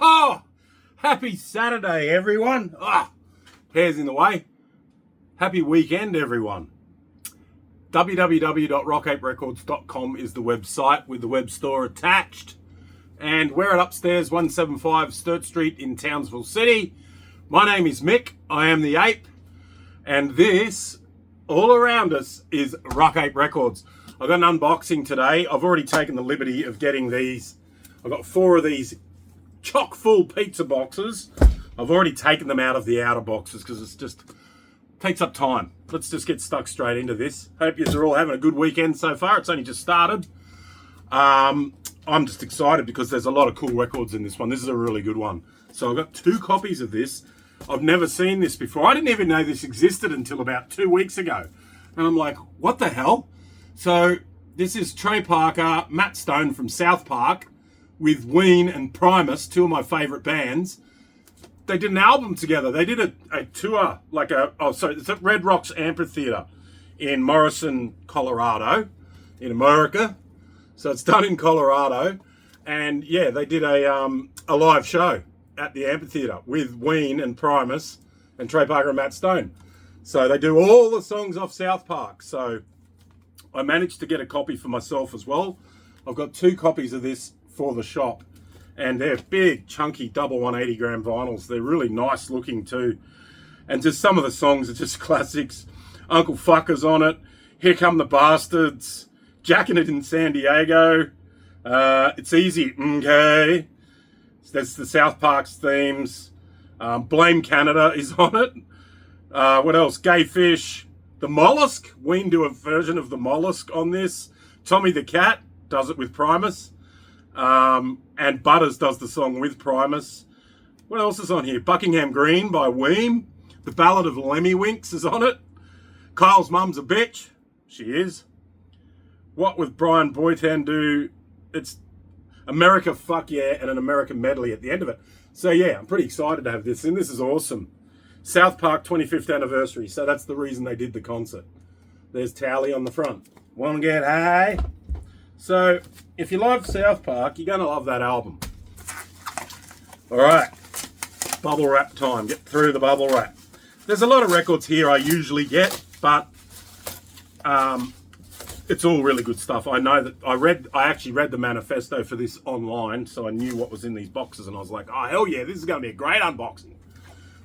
Oh, happy Saturday, everyone. Hair's in the way. Happy weekend, everyone. www.rockaperecords.com is the website with the web store attached. And we're at upstairs 175 Sturt Street in Townsville City. My name is Mick. I am the Ape. And this, all around us, is Rock Ape Records. I've got an unboxing today. I've already taken the liberty of getting these. I've got 4 of these chock full pizza boxes. I've already taken them out of the outer boxes because it's just takes up time. Let's just get stuck straight into this. Hope you're all having a good weekend so far. It's only just started. I'm just excited because there's a lot of cool records in this one. This is a really good one. So I've got 2 copies of this. I've never seen this before. I didn't even know this existed until about 2 weeks ago. And I'm like, what the hell? So this is Trey Parker, Matt Stone from South Park with Ween and Primus, 2 of my favourite bands. They did an album together. They did a tour, it's at Red Rocks Amphitheatre in Morrison, Colorado, in America. So it's done in Colorado. And yeah, they did a live show at the amphitheatre with Ween and Primus and Trey Parker and Matt Stone. So they do all the songs off South Park. So I managed to get a copy for myself as well. I've got 2 copies of this for the shop. And they're big, chunky, double 180 gram vinyls. They're really nice looking too. And just some of the songs are just classics. Uncle Fucker's on it. Here Come the Bastards. Jacking It in San Diego. It's Easy, okay. There's the South Park's themes. Blame Canada is on it. What else? Gay Fish. The Mollusk. Ween do a version of the Mollusk on this. Tommy the Cat does it with Primus. And Butters does the song with Primus. What else is on here? Buckingham Green by Weem. The Ballad of Lemmy Winks is on it. Kyle's Mum's a Bitch. She is. What would Brian Boytan do? It's America Fuck Yeah and an American medley at the end of it. So yeah, I'm pretty excited to have this, and this is awesome. South Park 25th anniversary, so that's the reason they did the concert. There's Tally on the front. Wanna get high? So, if you love South Park, you're going to love that album. Alright, bubble wrap time. Get through the bubble wrap. There's a lot of records here I usually get, but it's all really good stuff. I know that I actually read the manifesto for this online, so I knew what was in these boxes, and I was like, oh hell yeah, this is going to be a great unboxing.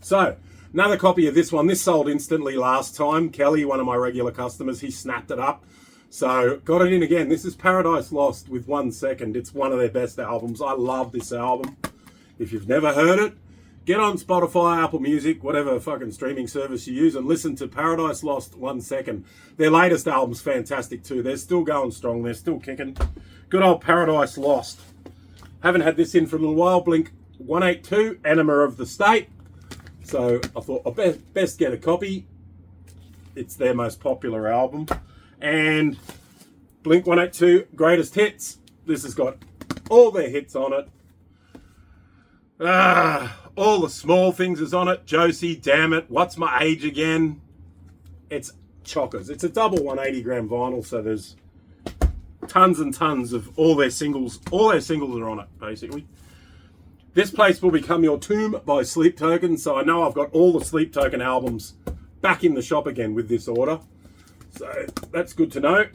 So, another copy of this one. This sold instantly last time. Kelly, one of my regular customers, he snapped it up. So, got it in again. This is Paradise Lost with 1 Second. It's one of their best albums. I love this album. If you've never heard it, get on Spotify, Apple Music, whatever fucking streaming service you use, and listen to Paradise Lost 1 Second. Their latest album's fantastic too. They're still going strong. They're still kicking. Good old Paradise Lost. Haven't had this in for a little while. Blink 182, Enema of the State. So, I thought I'd best get a copy. It's their most popular album. And Blink 182 Greatest Hits. This has got all their hits on it. All the Small Things is on it. Josie, Damn It, What's My Age Again. It's chockers. It's a double 180 gram vinyl, so there's tons and tons of all their singles. All their singles are on it, basically. This Place Will Become Your Tomb by Sleep Token. So I know I've got all the Sleep Token albums back in the shop again with this order. So that's good to know.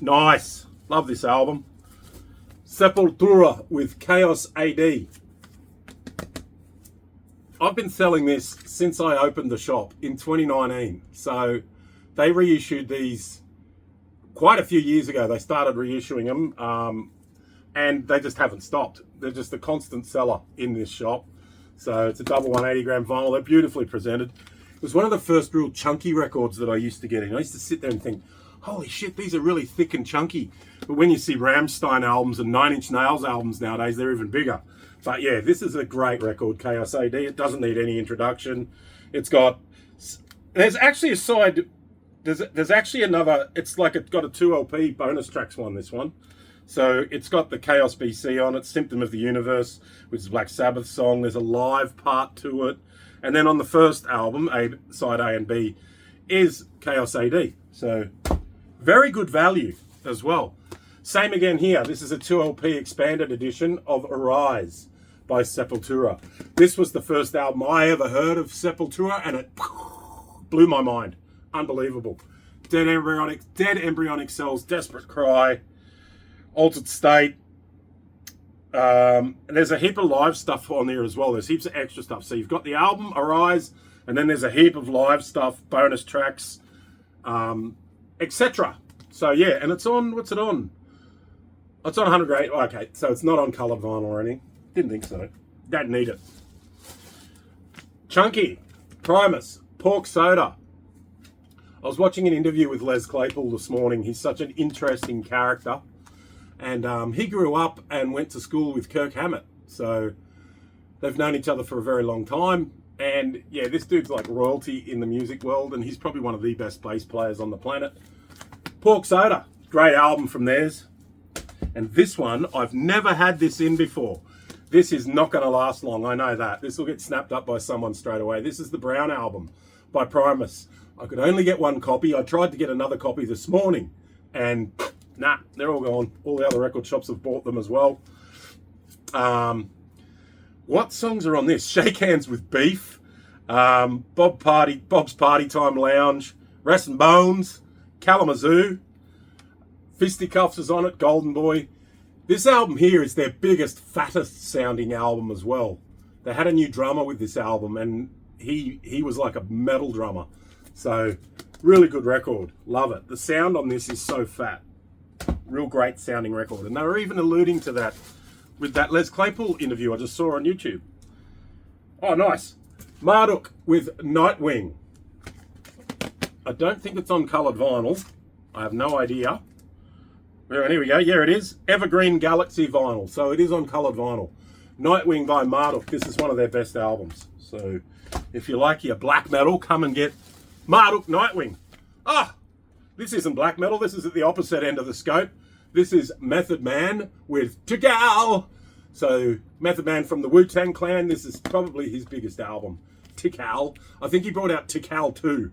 Nice. Love this album. Sepultura with Chaos AD. I've been selling this since I opened the shop in 2019. So they reissued these quite a few years ago. They started reissuing them and they just haven't stopped. They're just a constant seller in this shop. So it's a double 180 gram vinyl. They're beautifully presented. It was one of the first real chunky records that I used to get in. I used to sit there and think, holy shit, these are really thick and chunky. But when you see Rammstein albums and 9 Inch Nails albums nowadays, they're even bigger. But yeah, this is a great record, Chaos AD. It doesn't need any introduction. It's got, there's actually a side, there's actually another, it's got a 2 LP bonus tracks one, this one. So it's got the Chaos BC on it, Symptom of the Universe, which is a Black Sabbath song. There's a live part to it. And then on the first album, side A and B, is Chaos AD. So very good value as well. Same again here. This is a 2LP expanded edition of Arise by Sepultura. This was the first album I ever heard of Sepultura, and it blew my mind. Unbelievable. Dead embryonic cells, Desperate Cry, Altered State. And there's a heap of live stuff on there as well. There's heaps of extra stuff. So you've got the album Arise, and then there's a heap of live stuff, bonus tracks, etc. So yeah, and it's on, what's it on? It's on 100 grade. Okay, so it's not on coloured vinyl or anything. Didn't think so. Don't need it. Chunky, Primus, Pork Soda. I was watching an interview with Les Claypool this morning. He's such an interesting character. And he grew up and went to school with Kirk Hammett. So they've known each other for a very long time. And yeah, this dude's like royalty in the music world. And he's probably one of the best bass players on the planet. Pork Soda, great album from theirs. And this one, I've never had this in before. This is not going to last long, I know that. This will get snapped up by someone straight away. This is the Brown album by Primus. I could only get one copy. I tried to get another copy this morning. And nah, they're all gone. All the other record shops have bought them as well. What songs are on this? Shake Hands with Beef, Bob's Party Time Lounge, Rest and Bones, Kalamazoo, Fisticuffs is on it, Golden Boy. This album here is their biggest, fattest sounding album as well. They had a new drummer with this album, and he was like a metal drummer. So, really good record. Love it. The sound on this is so fat. Real great sounding record. And they were even alluding to that with that Les Claypool interview I just saw on YouTube. Oh, nice. Marduk with Nightwing. I don't think it's on coloured vinyl. I have no idea. Here we go. Yeah, it is. Evergreen Galaxy vinyl. So it is on coloured vinyl. Nightwing by Marduk. This is one of their best albums. So if you like your black metal, come and get Marduk Nightwing. Ah, this isn't black metal. This is at the opposite end of the scope. This is Method Man with Tikal. So Method Man from the Wu-Tang Clan. This is probably his biggest album. Tikal. I think he brought out Tikal 2.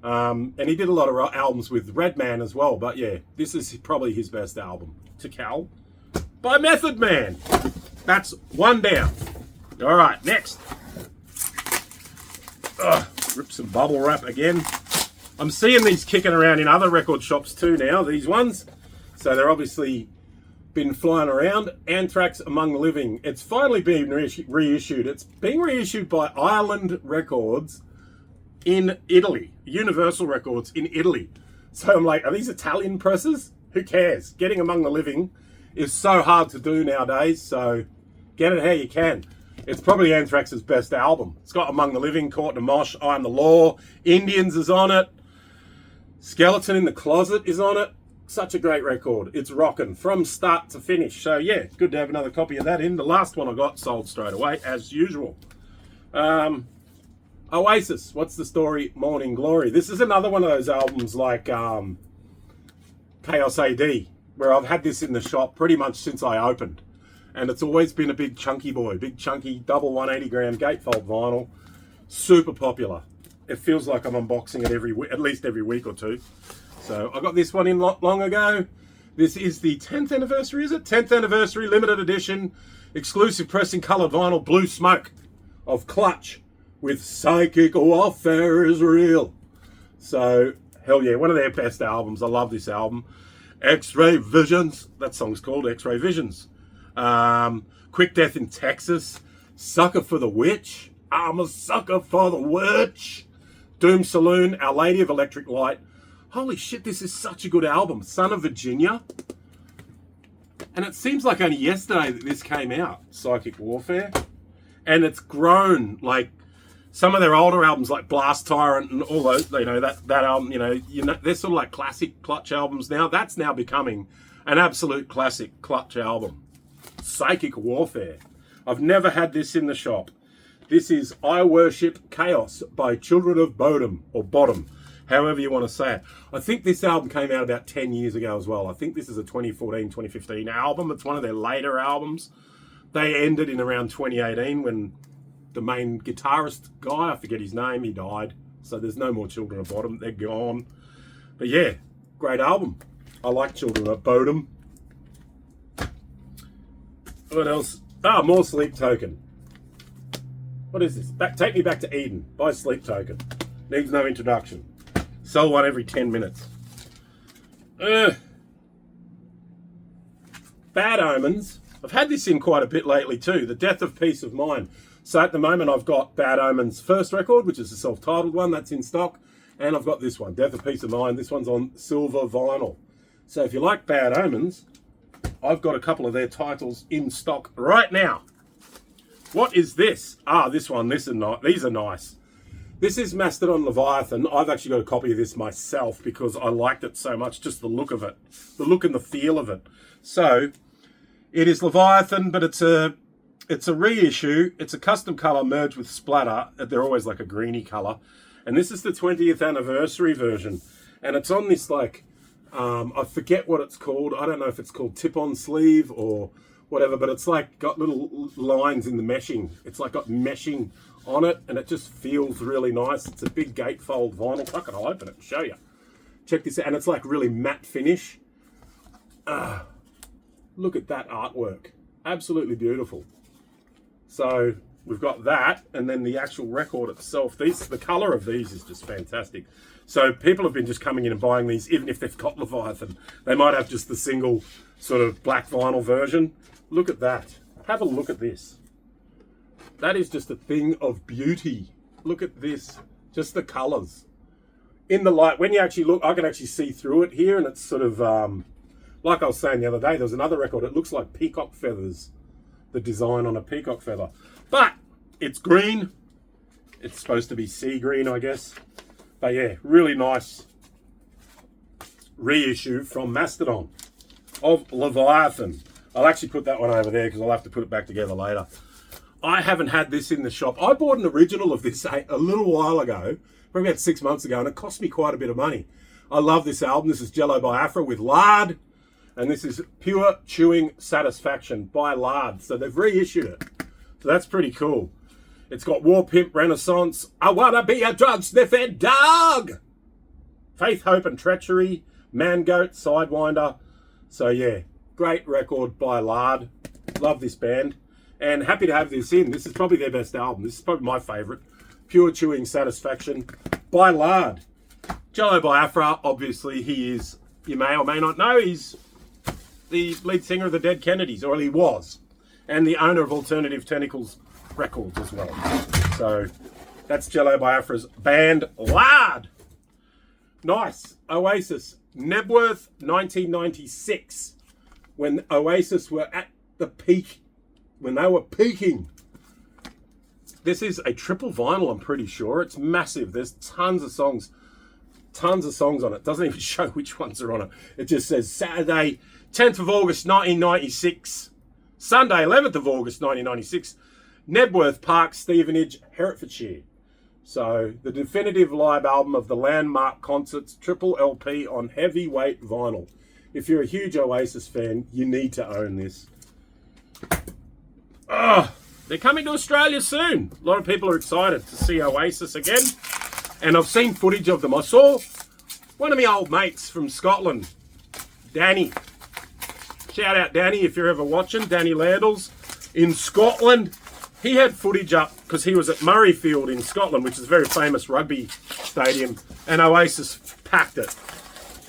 And he did a lot of albums with Redman as well. But yeah, this is probably his best album. Tikal by Method Man. That's one down. All right, next. Rip some bubble wrap again. I'm seeing these kicking around in other record shops too now, these ones. So they're obviously been flying around. Anthrax Among the Living. It's finally been reissued. It's being reissued by Island Records in Italy. Universal Records in Italy. So I'm like, are these Italian presses? Who cares? Getting Among the Living is so hard to do nowadays. So get it how you can. It's probably Anthrax's best album. It's got Among the Living, Caught in a Mosh, I Am the Law, Indians is on it, Skeleton in the Closet is on it. Such a great record. It's rocking from start to finish. So yeah, good to have another copy of that in. The last one I got sold straight away, as usual. Oasis, What's the Story, Morning Glory. This is another one of those albums like Chaos AD, where I've had this in the shop pretty much since I opened. And it's always been a big chunky boy, big chunky double 180 gram gatefold vinyl. Super popular. It feels like I'm unboxing it at least every week or two. So I got this one in long ago. This is the 10th anniversary, is it? 10th anniversary limited edition exclusive pressing coloured vinyl Blue Smoke of Clutch with Psychic Warfare is Real. So hell yeah, one of their best albums. I love this album. X-Ray Visions. That song's called X-Ray Visions. Quick Death in Texas, Sucker for the Witch, I'm a Sucker for the Witch, Doom Saloon, Our Lady of Electric Light. Holy shit, this is such a good album. Son of Virginia. And it seems like only yesterday that this came out, Psychic Warfare. And it's grown, like some of their older albums like Blast Tyrant and all those, you know, that album, you know, they're sort of like classic Clutch albums now. That's now becoming an absolute classic Clutch album. Psychic Warfare. I've never had this in the shop. This is I Worship Chaos by Children of Bodom, or Bodom, however you want to say it. I think this album came out about 10 years ago as well. I think this is a 2014, 2015 album. It's one of their later albums. They ended in around 2018 when the main guitarist guy, I forget his name, he died. So there's no more Children of Bodom. They're gone. But yeah, great album. I like Children of Bodom. What else? Ah, more Sleep Token. What is this? Take Me Back to Eden. Buy Sleep Token. Needs no introduction. Sell one every 10 minutes. Bad Omens. I've had this in quite a bit lately too. The Death of Peace of Mind. So at the moment I've got Bad Omens' first record, which is a self-titled one that's in stock. And I've got this one, Death of Peace of Mind. This one's on silver vinyl. So if you like Bad Omens, I've got a couple of their titles in stock right now. What is this? Ah, this one. These are nice. This is Mastodon Leviathan. I've actually got a copy of this myself because I liked it so much, just the look of it. The look and the feel of it. So, it is Leviathan, but it's a reissue. It's a custom colour merged with splatter. They're always like a greeny colour. And this is the 20th anniversary version. And it's on this like, I forget what it's called. I don't know if it's called tip-on sleeve or whatever, but it's like got little lines in the meshing. It's like got meshing on it, and it just feels really nice. It's a big gatefold vinyl. I can open it and show you. Check this out, and it's like really matte finish. Look at that artwork. Absolutely beautiful. So we've got that, and then the actual record itself. The colour of these is just fantastic. So people have been just coming in and buying these, even if they've got Leviathan. They might have just the single sort of black vinyl version. Look at that. Have a look at this. That is just a thing of beauty. Look at this. Just the colours. In the light, when you actually look, I can actually see through it here, and it's sort of, like I was saying the other day, there was another record. It looks like peacock feathers. The design on a peacock feather. But it's green. It's supposed to be sea green, I guess. But yeah, really nice reissue from Mastodon of Leviathan. I'll actually put that one over there because I'll have to put it back together later. I haven't had this in the shop. I bought an original of this a little while ago, probably about 6 months ago, and it cost me quite a bit of money. I love this album. This is Jello Biafra with Lard, and this is Pure Chewing Satisfaction by Lard. So they've reissued it. So that's pretty cool. It's got War Pimp, Renaissance, I Wanna Be a Drug Sniffing Dog, Faith, Hope and Treachery, Man Goat, Sidewinder. So yeah, great record by Lard. Love this band. And happy to have this in. This is probably their best album. This is probably my favourite. Pure Chewing Satisfaction by Lard. Jello Biafra, obviously, he is, you may or may not know, he's the lead singer of the Dead Kennedys, or he was, and the owner of Alternative Tentacles Records as well. So that's Jello Biafra's band Lard. Nice. Oasis. Nebworth, 1996. When Oasis were at the peak, when they were peaking. This is a triple vinyl, I'm pretty sure. It's massive. There's tons of songs on it. Doesn't even show which ones are on it. It just says Saturday, 10th of August, 1996. Sunday, 11th of August, 1996. Nebworth Park, Stevenage, Herefordshire. So, the definitive live album of the Landmark Concerts, triple LP on heavyweight vinyl. If you're a huge Oasis fan, you need to own this. They're coming to Australia soon. A lot of people are excited to see Oasis again. And I've seen footage of them. I saw one of my old mates from Scotland, Danny. Shout out Danny if you're ever watching. Danny Landals in Scotland. He had footage up because he was at Murrayfield in Scotland, which is a very famous rugby stadium, and Oasis packed it.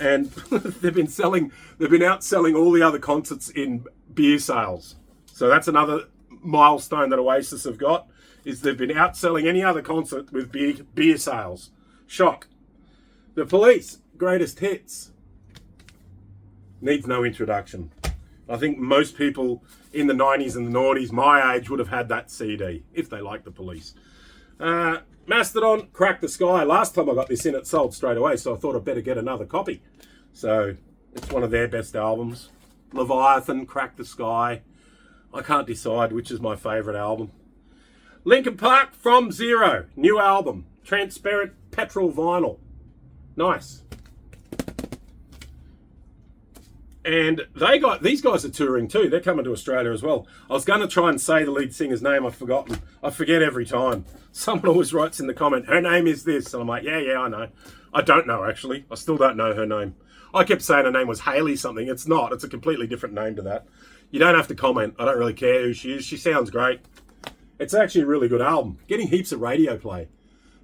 And they've been outselling all the other concerts in beer sales. So that's another milestone that Oasis have got, is they've been outselling any other concert with beer sales. Shock. The Police, Greatest Hits. Needs no introduction. I think most people in the 90s and the noughties, my age, would have had that CD, if they like the Police. Mastodon, Crack the Sky. Last time I got this in, it sold straight away, so I thought I'd better get another copy. So, it's one of their best albums. Leviathan, Crack the Sky. I can't decide which is my favourite album. Linkin Park, From Zero. New album. Transparent petrol vinyl. Nice. And these guys are touring too. They're coming to Australia as well. I was going to try and say the lead singer's name. I've forgotten. I forget every time. Someone always writes in the comment, her name is this. And I'm like, yeah, I know. I don't know, actually. I still don't know her name. I kept saying her name was Hayley something. It's not. It's a completely different name to that. You don't have to comment. I don't really care who she is. She sounds great. It's actually a really good album. Getting heaps of radio play.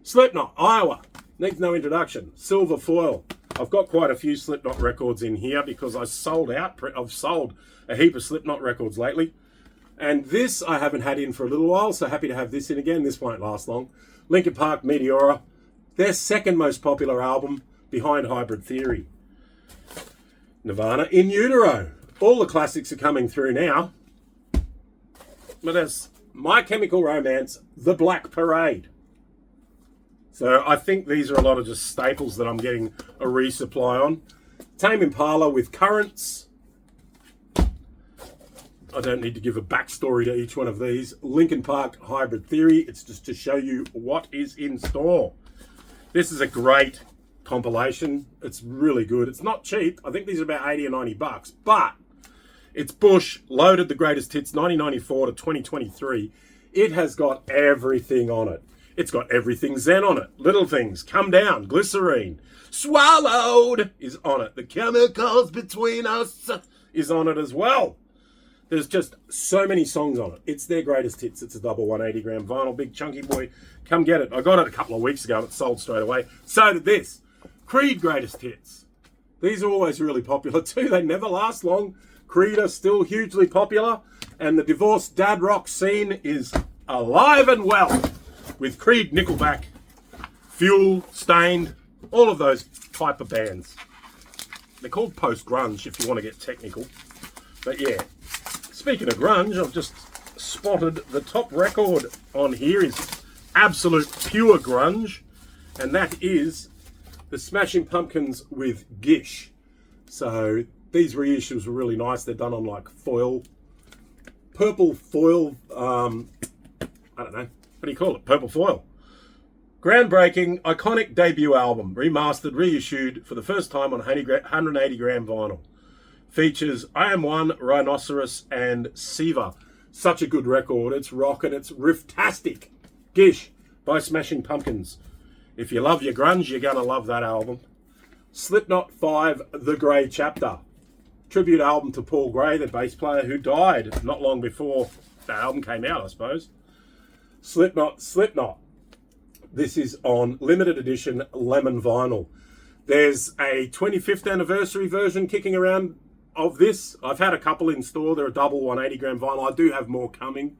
Slipknot, Iowa. Needs no introduction. Silver Foil. I've got quite a few Slipknot records in here because I sold out. I've sold a heap of Slipknot records lately. And this I haven't had in for a little while, so happy to have this in again. This won't last long. Linkin Park, Meteora. Their second most popular album, behind Hybrid Theory. Nirvana, In Utero. All the classics are coming through now. But there's My Chemical Romance, The Black Parade. So I think these are a lot of just staples that I'm getting a resupply on. Tame Impala with Currents. I don't need to give a backstory to each one of these. Linkin Park, Hybrid Theory. It's just to show you what is in store. This is a great compilation. It's really good. It's not cheap. I think these are about 80 or 90 bucks, but it's Bush, loaded the greatest hits, 1994 to 2023. It has got everything on it. It's got Everything Zen on it. Little Things, Come Down, Glycerine. Swallowed is on it. The Chemicals Between Us is on it as well. There's just so many songs on it. It's their greatest hits. It's a double 180 gram vinyl. Big chunky boy. Come get it. I got it a couple of weeks ago and it sold straight away. So did this. Creed greatest hits. These are always really popular too. They never last long. Creed are still hugely popular. And the divorced dad rock scene is alive and well. With Creed, Nickelback, Fuel, Stained, all of those type of bands. They're called post-grunge if you want to get technical. But yeah. Speaking of grunge, I've just spotted the top record on here is absolute pure grunge, and that is the Smashing Pumpkins with Gish. So these reissues were really nice. They're done on like foil, purple foil, I don't know, what do you call it? Purple foil. Groundbreaking, iconic debut album, remastered, reissued for the first time on 180 gram vinyl. Features I Am One, Rhinoceros, and Siva. Such a good record. It's rockin', it's riff-tastic. Gish by Smashing Pumpkins. If you love your grunge, you're gonna love that album. Slipknot 5, The Grey Chapter. Tribute album to Paul Gray, the bass player who died not long before that album came out, I suppose. Slipknot. This is on limited edition lemon vinyl. There's a 25th anniversary version kicking around of this. I've had a couple in store. They're a double 180 gram vinyl. I do have more coming.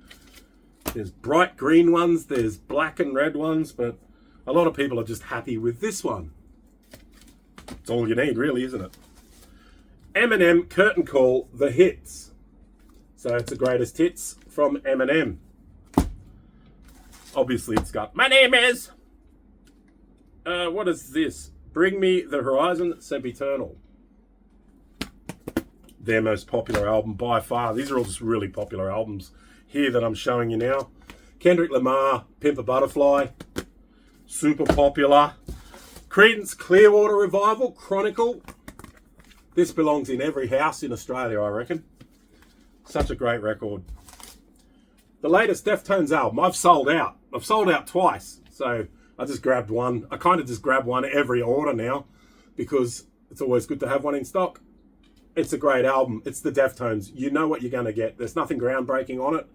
There's bright green ones. There's black and red ones, but a lot of people are just happy with this one. It's all you need, really, isn't it? Eminem, Curtain Call, The Hits. So it's the greatest hits from Eminem. Obviously, it's got, my name is... what is this? Bring Me the Horizon, Sempiternal. Their most popular album by far. These are all just really popular albums here that I'm showing you now. Kendrick Lamar, Pimp a Butterfly. Super popular. Creedence Clearwater Revival, Chronicle. This belongs in every house in Australia, I reckon. Such a great record. The latest Deftones album, I've sold out. I've sold out twice. So I just grabbed one. I kind of just grab one every order now because it's always good to have one in stock. It's a great album. It's the Deftones. You know what you're going to get. There's nothing groundbreaking on it,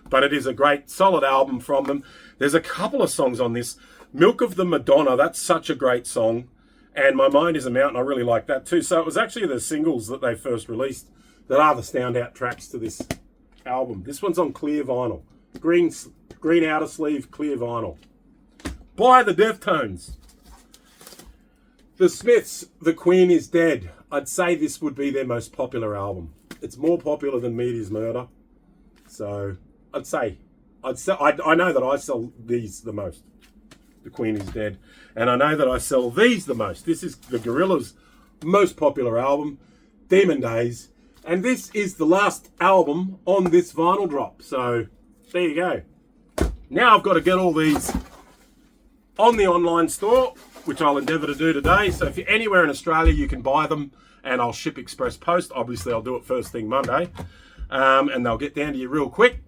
but it is a great, solid album from them. There's a couple of songs on this. Milk of the Madonna, that's such a great song. And My Mind is a Mountain, I really like that too. So it was actually the singles that they first released that are the standout tracks to this album. This one's on clear vinyl. Green outer sleeve, clear vinyl. By the Deftones. The Smiths, The Queen is Dead. I'd say this would be their most popular album. It's more popular than Meat is Murder. So I'd say I know that I sell these the most. The Queen is Dead. And I know that I sell these the most. This is the Gorillaz' most popular album, Demon Days. And this is the last album on this vinyl drop. So there you go. Now I've got to get all these on the online store, which I'll endeavour to do today. So if you're anywhere in Australia, you can buy them and I'll ship express post. Obviously, I'll do it first thing Monday. And they'll get down to you real quick.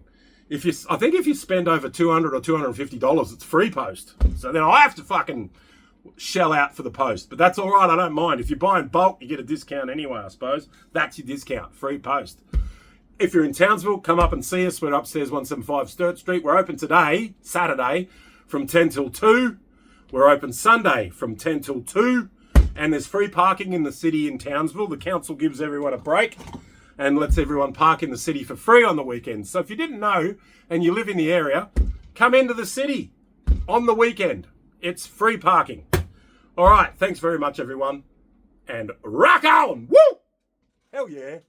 I think if you spend over $200 or $250, it's free post. So then I have to fucking shell out for the post. But that's all right, I don't mind. If you buy in bulk, you get a discount anyway, I suppose. That's your discount, free post. If you're in Townsville, come up and see us. We're upstairs 175 Sturt Street. We're open today, Saturday, from 10 till 2. We're open Sunday from 10 till 2. And there's free parking in the city in Townsville. The council gives everyone a break and lets everyone park in the city for free on the weekends. So if you didn't know and you live in the area, come into the city on the weekend. It's free parking. All right, thanks very much, everyone. And rock on! Woo! Hell yeah.